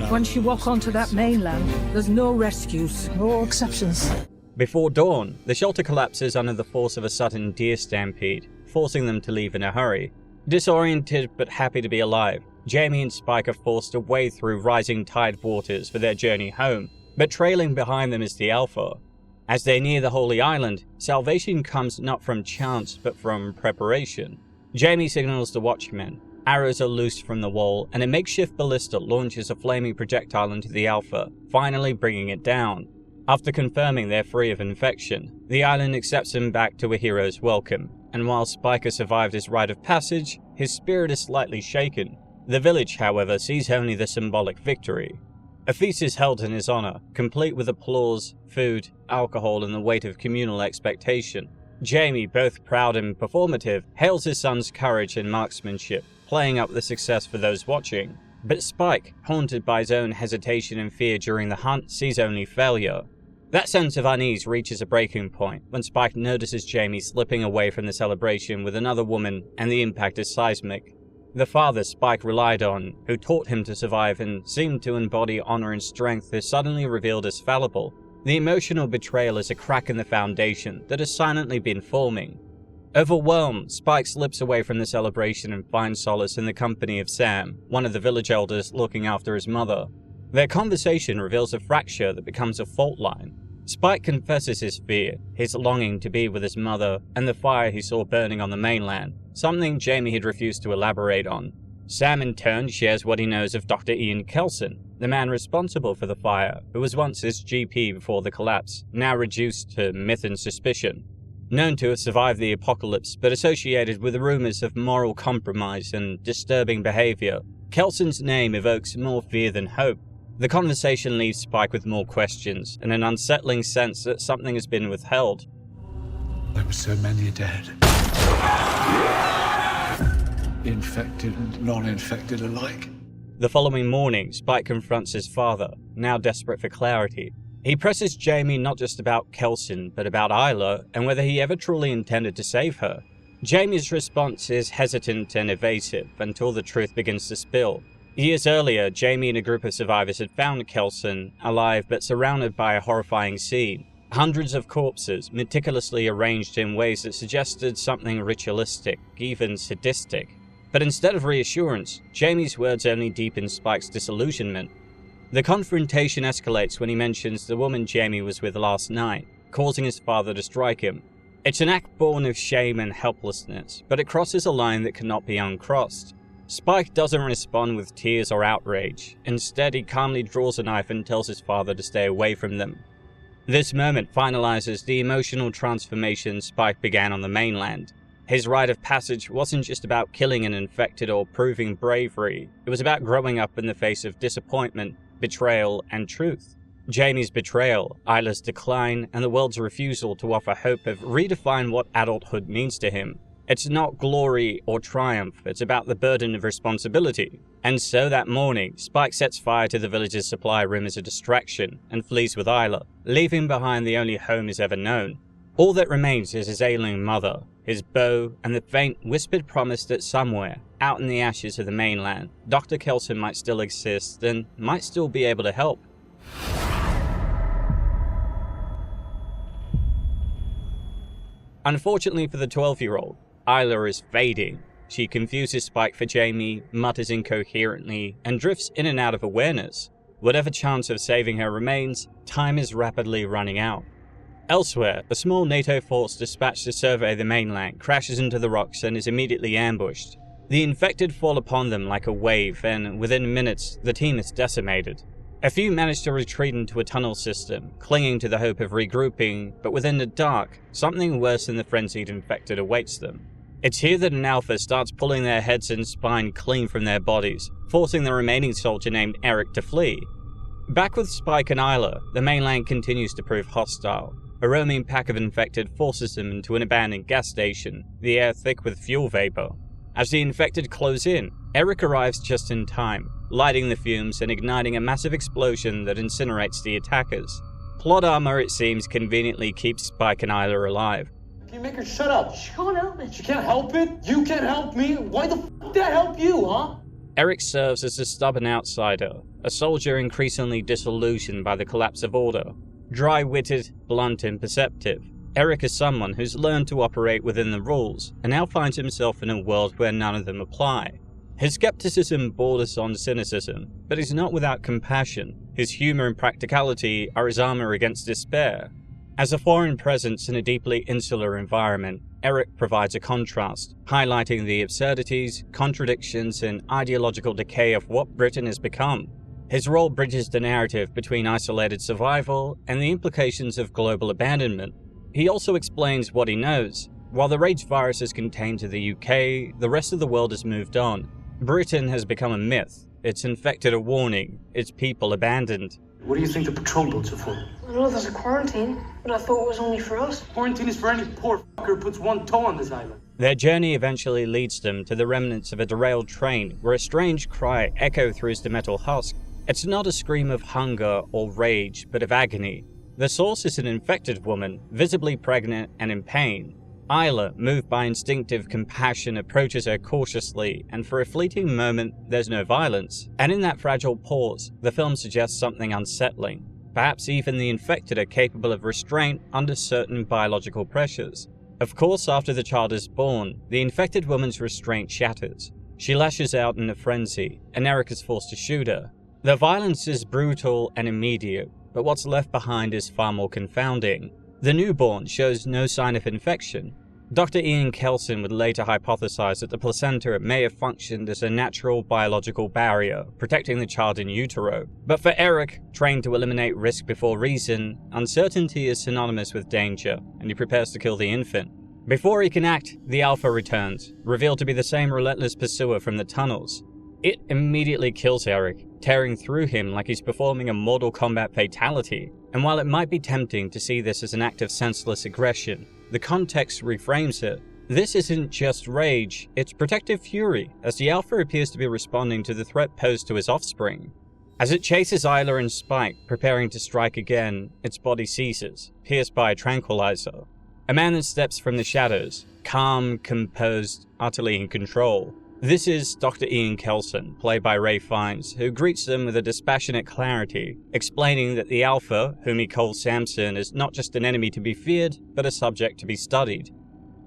Speaker 4: Once you walk onto that mainland, there's no rescues, no exceptions.
Speaker 3: Before dawn, the shelter collapses under the force of a sudden deer stampede, forcing them to leave in a hurry. Disoriented but happy to be alive, Jamie and Spike are forced to wade through rising tide waters for their journey home, but trailing behind them is the Alpha. As they near the Holy Island, salvation comes not from chance but from preparation. Jamie signals the Watchmen. Arrows are loosed from the wall, and a makeshift ballista launches a flaming projectile into the Alpha, finally bringing it down. After confirming they're free of infection, the island accepts him back to a hero's welcome, and while Spike has survived his rite of passage, his spirit is slightly shaken. The village, however, sees only the symbolic victory. A feast is held in his honor, complete with applause, food, alcohol, and the weight of communal expectation. Jamie, both proud and performative, hails his son's courage and marksmanship, playing up the success for those watching. But Spike, haunted by his own hesitation and fear during the hunt, sees only failure. That sense of unease reaches a breaking point when Spike notices Jamie slipping away from the celebration with another woman, and the impact is seismic. The father Spike relied on, who taught him to survive and seemed to embody honor and strength, is suddenly revealed as fallible. The emotional betrayal is a crack in the foundation that has silently been forming. Overwhelmed, Spike slips away from the celebration and finds solace in the company of Sam, one of the village elders looking after his mother. Their conversation reveals a fracture that becomes a fault line. Spike confesses his fear, his longing to be with his mother, and the fire he saw burning on the mainland, something Jamie had refused to elaborate on. Sam in turn shares what he knows of Dr. Ian Kelson, the man responsible for the fire, who was once his GP before the collapse, now reduced to myth and suspicion. Known to have survived the apocalypse, but associated with rumors of moral compromise and disturbing behavior, Kelson's name evokes more fear than hope. The conversation leaves Spike with more questions, and an unsettling sense that something has been withheld.
Speaker 2: There were so many dead. Infected and non-infected alike.
Speaker 3: The following morning, Spike confronts his father, now desperate for clarity. He presses Jamie not just about Kelson, but about Isla, and whether he ever truly intended to save her. Jamie's response is hesitant and evasive until the truth begins to spill. Years earlier, Jamie and a group of survivors had found Kelson, alive but surrounded by a horrifying scene. Hundreds of corpses, meticulously arranged in ways that suggested something ritualistic, even sadistic. But instead of reassurance, Jamie's words only deepen Spike's disillusionment. The confrontation escalates when he mentions the woman Jamie was with last night, causing his father to strike him. It's an act born of shame and helplessness, but it crosses a line that cannot be uncrossed. Spike doesn't respond with tears or outrage. Instead, he calmly draws a knife and tells his father to stay away from them. This moment finalizes the emotional transformation Spike began on the mainland. His rite of passage wasn't just about killing an infected or proving bravery, it was about growing up in the face of disappointment, betrayal, and truth. Jamie's betrayal, Isla's decline, and the world's refusal to offer hope have redefined what adulthood means to him. It's not glory or triumph, it's about the burden of responsibility. And so that morning, Spike sets fire to the village's supply room as a distraction and flees with Isla, leaving behind the only home he's ever known. All that remains is his ailing mother, his bow, and the faint, whispered promise that somewhere, out in the ashes of the mainland, Dr. Kelson might still exist and might still be able to help. Unfortunately for the 12-year-old, Isla is fading. She confuses Spike for Jamie, mutters incoherently, and drifts in and out of awareness. Whatever chance of saving her remains, time is rapidly running out. Elsewhere, a small NATO force dispatched to survey the mainland crashes into the rocks and is immediately ambushed. The infected fall upon them like a wave, and within minutes, the team is decimated. A few manage to retreat into a tunnel system, clinging to the hope of regrouping, but within the dark, something worse than the frenzied infected awaits them. It's here that an alpha starts pulling their heads and spine clean from their bodies, forcing the remaining soldier named Eric to flee. Back with Spike and Isla, the mainland continues to prove hostile. A roaming pack of infected forces them into an abandoned gas station, the air thick with fuel vapor. As the infected close in, Eric arrives just in time, lighting the fumes and igniting a massive explosion that incinerates the attackers. Plot armor, it seems, conveniently keeps Spike and Isla alive.
Speaker 6: Can you make her shut up? She can't help it. She can't help it? You can't help me? Why the f did that help you, huh?
Speaker 3: Eric serves as a stubborn outsider, a soldier increasingly disillusioned by the collapse of order. Dry-witted, blunt, and perceptive, Eric is someone who's learned to operate within the rules, and now finds himself in a world where none of them apply. His skepticism borders on cynicism, but he's not without compassion. His humor and practicality are his armor against despair. As a foreign presence in a deeply insular environment, Eric provides a contrast, highlighting the absurdities, contradictions, and ideological decay of what Britain has become. His role bridges the narrative between isolated survival and the implications of global abandonment. He also explains what he knows. While the rage virus is contained to the UK, the rest of the world has moved on. Britain has become a myth, its infected a warning, its people abandoned.
Speaker 6: What do you think the patrol boats are for?
Speaker 7: I know there's a quarantine, but I thought it was only for us.
Speaker 6: Quarantine is for any poor fucker who puts one toe on this island.
Speaker 3: Their journey eventually leads them to the remnants of a derailed train, where a strange cry echoes the metal husk. It's not a scream of hunger or rage, but of agony. The source is an infected woman, visibly pregnant and in pain. Isla, moved by instinctive compassion, approaches her cautiously, and for a fleeting moment, there's no violence. And in that fragile pause, the film suggests something unsettling. Perhaps even the infected are capable of restraint under certain biological pressures. Of course, after the child is born, the infected woman's restraint shatters. She lashes out in a frenzy, and Eric is forced to shoot her. The violence is brutal and immediate, but what's left behind is far more confounding. The newborn shows no sign of infection. Dr. Ian Kelson would later hypothesize that the placenta may have functioned as a natural biological barrier, protecting the child in utero. But for Eric, trained to eliminate risk before reason, uncertainty is synonymous with danger, and he prepares to kill the infant. Before he can act, the Alpha returns, revealed to be the same relentless pursuer from the tunnels. It immediately kills Eric, tearing through him like he's performing a Mortal Kombat fatality. And while it might be tempting to see this as an act of senseless aggression, the context reframes it. This isn't just rage, it's protective fury, as the Alpha appears to be responding to the threat posed to his offspring. As it chases Isla and Spike, preparing to strike again, its body seizes, pierced by a tranquilizer. A man that steps from the shadows, calm, composed, utterly in control. This is Dr. Ian Kelson, played by Ray Fiennes, who greets them with a dispassionate clarity, explaining that the Alpha, whom he calls Samson, is not just an enemy to be feared, but a subject to be studied.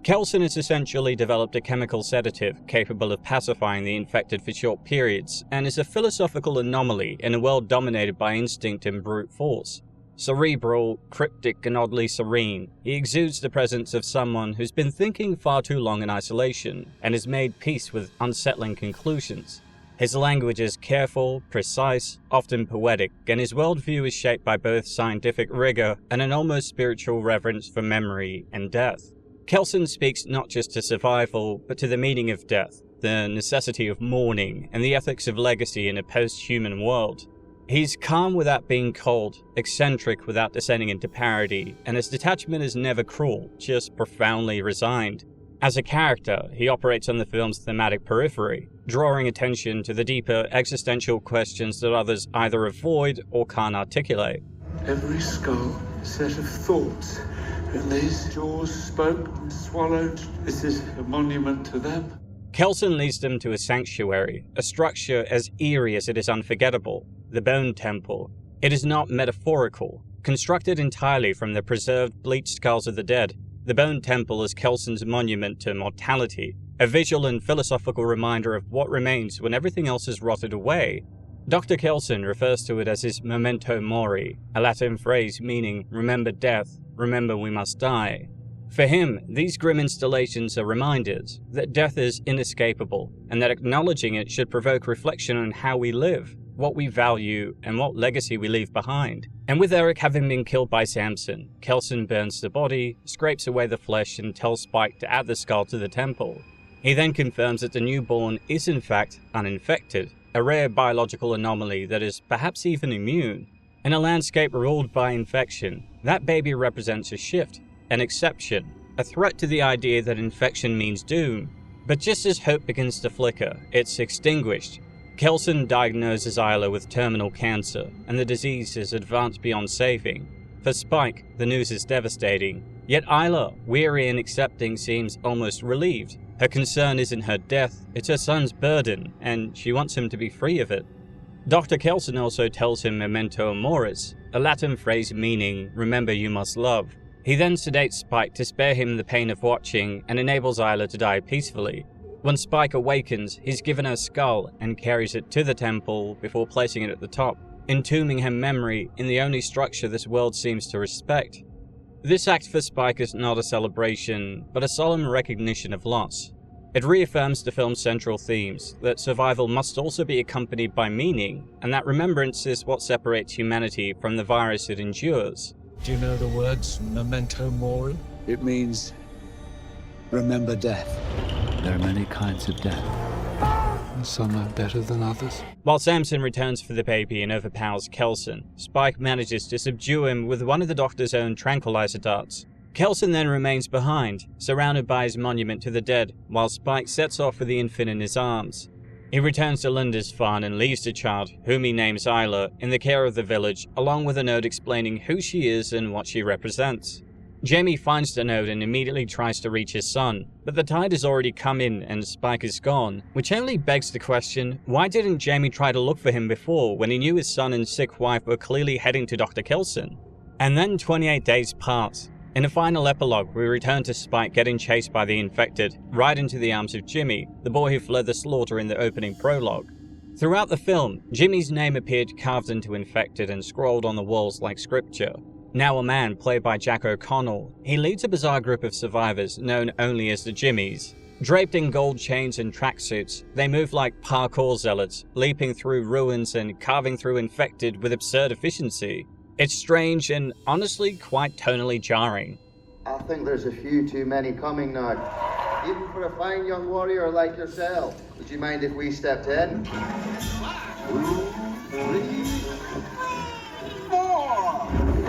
Speaker 3: Kelson has essentially developed a chemical sedative capable of pacifying the infected for short periods, and is a philosophical anomaly in a world dominated by instinct and brute force. Cerebral, cryptic, and oddly serene, he exudes the presence of someone who's been thinking far too long in isolation, and has made peace with unsettling conclusions. His language is careful, precise, often poetic, and his worldview is shaped by both scientific rigor and an almost spiritual reverence for memory and death. Kelson speaks not just to survival, but to the meaning of death, the necessity of mourning, and the ethics of legacy in a post-human world. He's calm without being cold, eccentric without descending into parody, and his detachment is never cruel, just profoundly resigned. As a character, he operates on the film's thematic periphery, drawing attention to the deeper existential questions that others either avoid or can't articulate.
Speaker 2: Every skull, a set of thoughts, and these jaws spoke and swallowed. This is a monument to them.
Speaker 3: Kelson leads them to a sanctuary, a structure as eerie as it is unforgettable, the Bone Temple. It is not metaphorical. Constructed entirely from the preserved bleached skulls of the dead, the Bone Temple is Kelson's monument to mortality, a visual and philosophical reminder of what remains when everything else is rotted away. Dr. Kelson refers to it as his memento mori, a Latin phrase meaning remember death, remember we must die. For him, these grim installations are reminders that death is inescapable, and that acknowledging it should provoke reflection on how we live, what we value, and what legacy we leave behind. And with Eric having been killed by Samson, Kelson burns the body, scrapes away the flesh, and tells Spike to add the skull to the temple. He then confirms that the newborn is in fact uninfected, a rare biological anomaly that is perhaps even immune. In a landscape ruled by infection, that baby represents a shift, an exception, a threat to the idea that infection means doom. But just as hope begins to flicker, it's extinguished. Kelson diagnoses Isla with terminal cancer, and the disease has advanced beyond saving. For Spike, the news is devastating. Yet Isla, weary and accepting, seems almost relieved. Her concern isn't her death, it's her son's burden, and she wants him to be free of it. Dr. Kelson also tells him memento moris, a Latin phrase meaning remember you must love. He then sedates Spike to spare him the pain of watching and enables Isla to die peacefully. When Spike awakens, he's given her skull and carries it to the temple before placing it at the top, entombing her memory in the only structure this world seems to respect. This act for Spike is not a celebration, but a solemn recognition of loss. It reaffirms the film's central themes, that survival must also be accompanied by meaning, and that remembrance is what separates humanity from the virus it endures.
Speaker 2: Do you know the words memento mori?
Speaker 8: It means remember death. There are many kinds of death.
Speaker 2: And some are better than others.
Speaker 3: While Samson returns for the baby and overpowers Kelson, Spike manages to subdue him with one of the Doctor's own tranquilizer darts. Kelson then remains behind, surrounded by his monument to the dead, while Spike sets off with the infant in his arms. He returns to Lindisfarne and leaves the child, whom he names Isla, in the care of the village, along with a note explaining who she is and what she represents. Jamie finds the note and immediately tries to reach his son, but the tide has already come in and Spike is gone, which only begs the question, why didn't Jamie try to look for him before when he knew his son and sick wife were clearly heading to Dr. Kelson? And then 28 days pass. In a final epilogue, we return to Spike getting chased by the infected, right into the arms of Jimmy, the boy who fled the slaughter in the opening prologue. Throughout the film, Jimmy's name appeared carved into infected and scrolled on the walls like scripture. Now a man, played by Jack O'Connell, he leads a bizarre group of survivors known only as the Jimmies. Draped in gold chains and tracksuits, they move like parkour zealots, leaping through ruins and carving through infected with absurd efficiency. It's strange and honestly quite tonally jarring.
Speaker 9: I think there's a few too many coming now. Even for a fine young warrior like yourself. Would you mind if we stepped in? 2, 3, 4.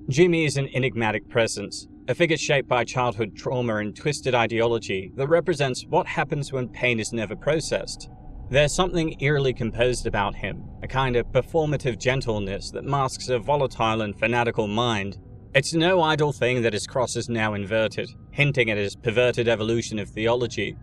Speaker 3: Jimmy is an enigmatic presence, a figure shaped by childhood trauma and twisted ideology that represents what happens when pain is never processed. There's something eerily composed about him, a kind of performative gentleness that masks a volatile and fanatical mind. It's no idle thing that his cross is now inverted, hinting at his perverted evolution of theology.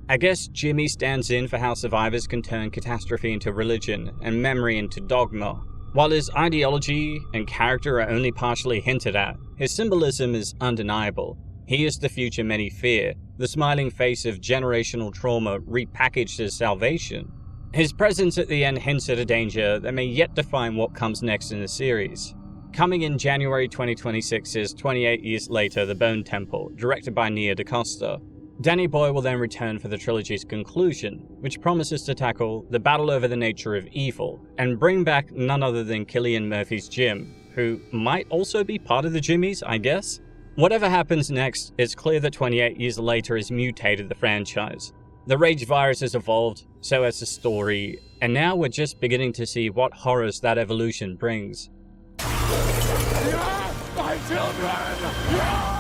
Speaker 3: I guess Jimmy stands in for how survivors can turn catastrophe into religion and memory into dogma. While his ideology and character are only partially hinted at, his symbolism is undeniable. He is the future many fear, the smiling face of generational trauma repackaged as salvation. His presence at the end hints at a danger that may yet define what comes next in the series. Coming in January 2026 is 28 Years Later, The Bone Temple, directed by Nia DaCosta. Danny Boyle will then return for the trilogy's conclusion, which promises to tackle the battle over the nature of evil, and bring back none other than Cillian Murphy's Jim, who might also be part of the Jimmies, I guess? Whatever happens next, it's clear that 28 years later has mutated the franchise. The rage virus has evolved, so has the story, and now we're just beginning to see what horrors that evolution brings.
Speaker 1: My children!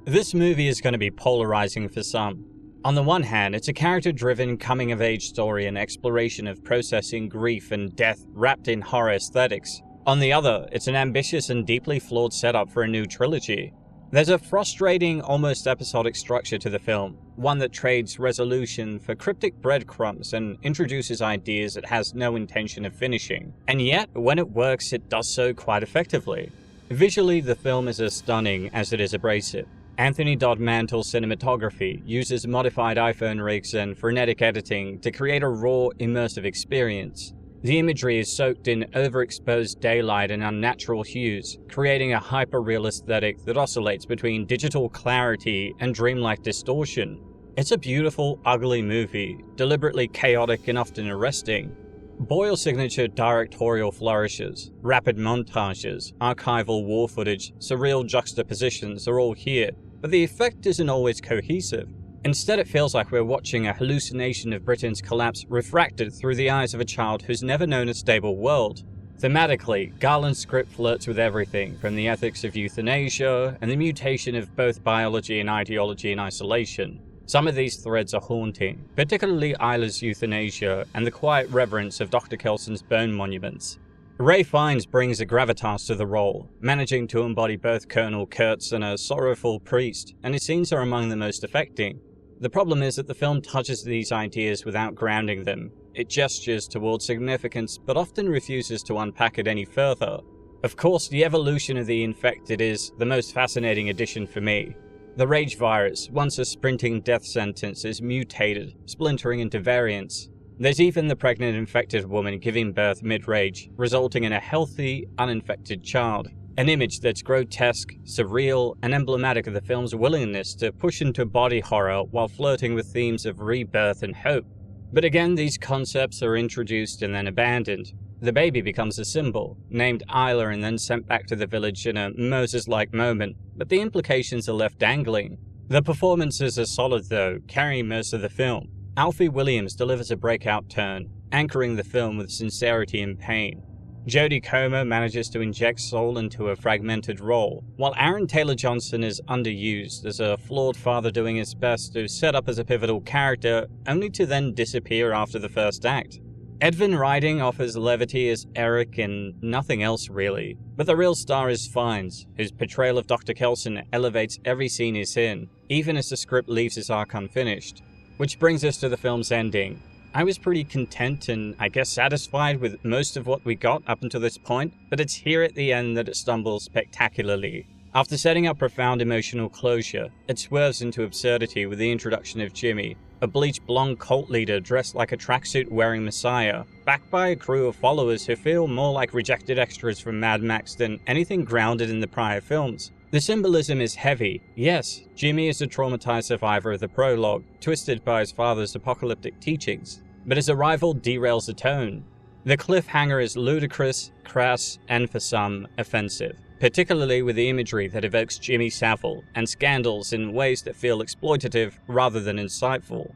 Speaker 3: This movie is going to be polarizing for some. On the one hand, it's a character-driven coming-of-age story and exploration of processing grief and death wrapped in horror aesthetics. On the other, it's an ambitious and deeply flawed setup for a new trilogy. There's a frustrating, almost episodic structure to the film, one that trades resolution for cryptic breadcrumbs and introduces ideas it has no intention of finishing. And yet, when it works, it does so quite effectively. Visually, the film is as stunning as it is abrasive. Anthony Dodd Mantle's cinematography uses modified iPhone rigs and frenetic editing to create a raw, immersive experience. The imagery is soaked in overexposed daylight and unnatural hues, creating a hyper-real aesthetic that oscillates between digital clarity and dreamlike distortion. It's a beautiful, ugly movie, deliberately chaotic and often arresting. Boyle's signature directorial flourishes, rapid montages, archival war footage, surreal juxtapositions are all here, but the effect isn't always cohesive. Instead, it feels like we're watching a hallucination of Britain's collapse refracted through the eyes of a child who's never known a stable world. Thematically, Garland's script flirts with everything from the ethics of euthanasia and the mutation of both biology and ideology in isolation. Some of these threads are haunting, particularly Isla's euthanasia and the quiet reverence of Dr. Kelson's bone monuments. Ray Fiennes brings a gravitas to the role, managing to embody both Colonel Kurtz and a sorrowful priest, and his scenes are among the most affecting. The problem is that the film touches these ideas without grounding them. It gestures towards significance, but often refuses to unpack it any further. Of course, the evolution of the infected is the most fascinating addition for me. The rage virus, once a sprinting death sentence, is mutated, splintering into variants. There's even the pregnant infected woman giving birth mid-rage, resulting in a healthy, uninfected child. An image that's grotesque, surreal, and emblematic of the film's willingness to push into body horror while flirting with themes of rebirth and hope. But again, these concepts are introduced and then abandoned. The baby becomes a symbol, named Isla and then sent back to the village in a Moses-like moment, but the implications are left dangling. The performances are solid though, carrying most of the film. Alfie Williams delivers a breakout turn, anchoring the film with sincerity and pain. Jodie Comer manages to inject soul into a fragmented role, while Aaron Taylor-Johnson is underused as a flawed father doing his best to set up as a pivotal character, only to then disappear after the first act. Edvin Riding offers levity as Eric and nothing else really, but the real star is Fiennes, whose portrayal of Dr. Kelson elevates every scene he's in, even as the script leaves his arc unfinished. Which brings us to the film's ending. I was pretty content and I guess satisfied with most of what we got up until this point, but it's here at the end that it stumbles spectacularly. After setting up profound emotional closure, it swerves into absurdity with the introduction of Jimmy, a bleached blonde cult leader dressed like a tracksuit-wearing messiah, backed by a crew of followers who feel more like rejected extras from Mad Max than anything grounded in the prior films. The symbolism is heavy. Yes, Jimmy is a traumatized survivor of the prologue, twisted by his father's apocalyptic teachings, but his arrival derails the tone. The cliffhanger is ludicrous, crass, and for some, offensive, particularly with the imagery that evokes Jimmy Savile and scandals in ways that feel exploitative rather than insightful.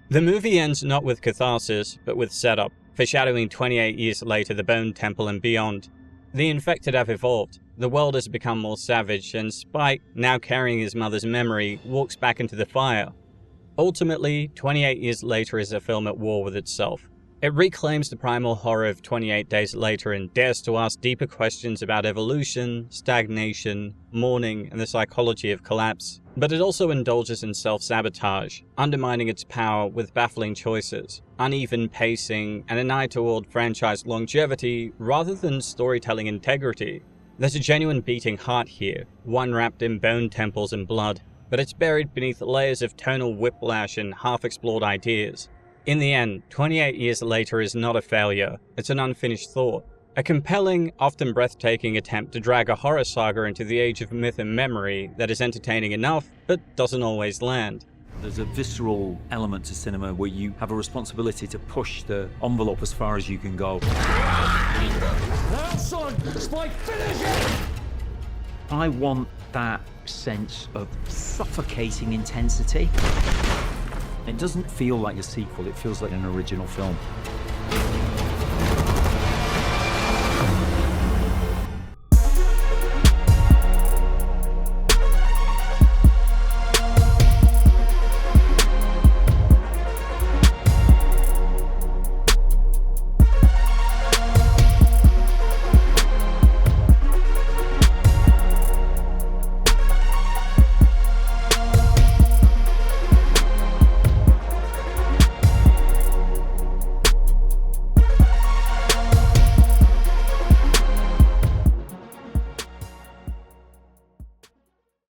Speaker 3: The movie ends not with catharsis, but with setup, foreshadowing 28 years later the Bone Temple and beyond. The infected have evolved, the world has become more savage, and Spike, now carrying his mother's memory, walks back into the fire. Ultimately, 28 years later is a film at war with itself. It reclaims the primal horror of 28 Days Later and dares to ask deeper questions about evolution, stagnation, mourning, and the psychology of collapse. But it also indulges in self-sabotage, undermining its power with baffling choices, uneven pacing, and an eye toward franchise longevity rather than storytelling integrity. There's a genuine beating heart here, one wrapped in bone temples and blood, but it's buried beneath layers of tonal whiplash and half-explored ideas. In the end, 28 years later is not a failure, it's an unfinished thought, A compelling, often breathtaking attempt to drag a horror saga into the age of myth and memory that is entertaining enough, but doesn't always land.
Speaker 10: There's a visceral element to cinema where you have a responsibility to push the envelope as far as you can go.
Speaker 6: Now, son, Spike, finish it!
Speaker 10: I want that sense of suffocating intensity. It doesn't feel like a sequel, it feels like an original film.